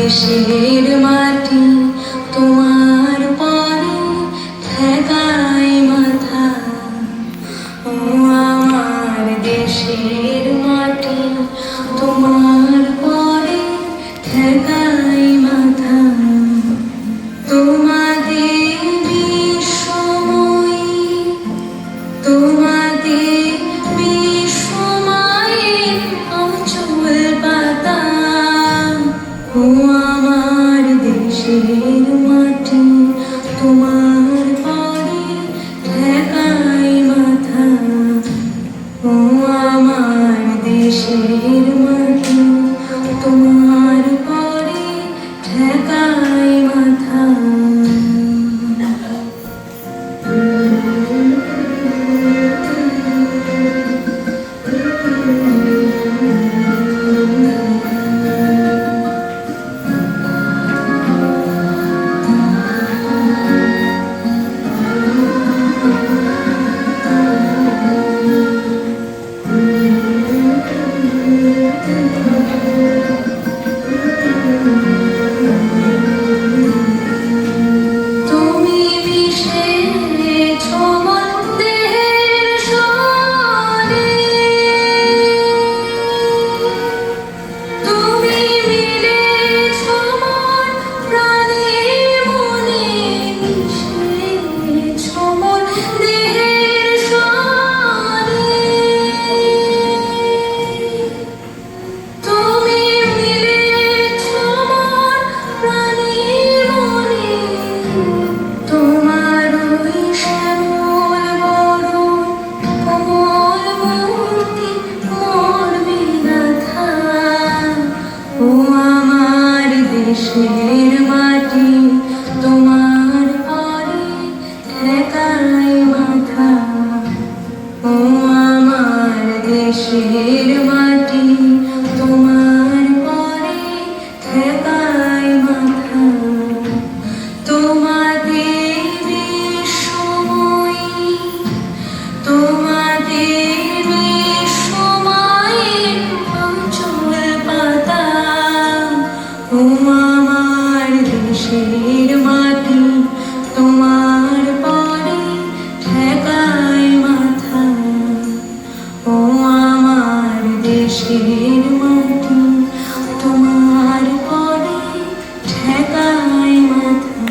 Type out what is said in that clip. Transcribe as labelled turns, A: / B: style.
A: দেশের মাটি তোমার পরে ঠেকায় মাথা। ও আমার দেশের মাটি তোমার পরে ঠেকায় মাথা। তোমাদের বিশ্বময়ী, তোমাদের বিশ্বময়ের অচল পাতা। ও আমার দেশের মাটি তোমার পরে ঠেকায় মাথা। ও আমার দেশের মাটি তোমার পরে ঠেকায় মাথা। দেশের মাটি তোমার পরে ঠেকায় মাথা। ও আমার দেশের মাটি তোমার পরে ঠেকায় মাথা। তোমাদের বিশ্বময়ী, তোমাদের বিশ্বময়ের অচল পাতা। ও আমার দেশের মাটি তোমার পরে ঠেকায় মাথা। ও আমার দেশের মাটি তোমার পরে ঠেকায় মাথা।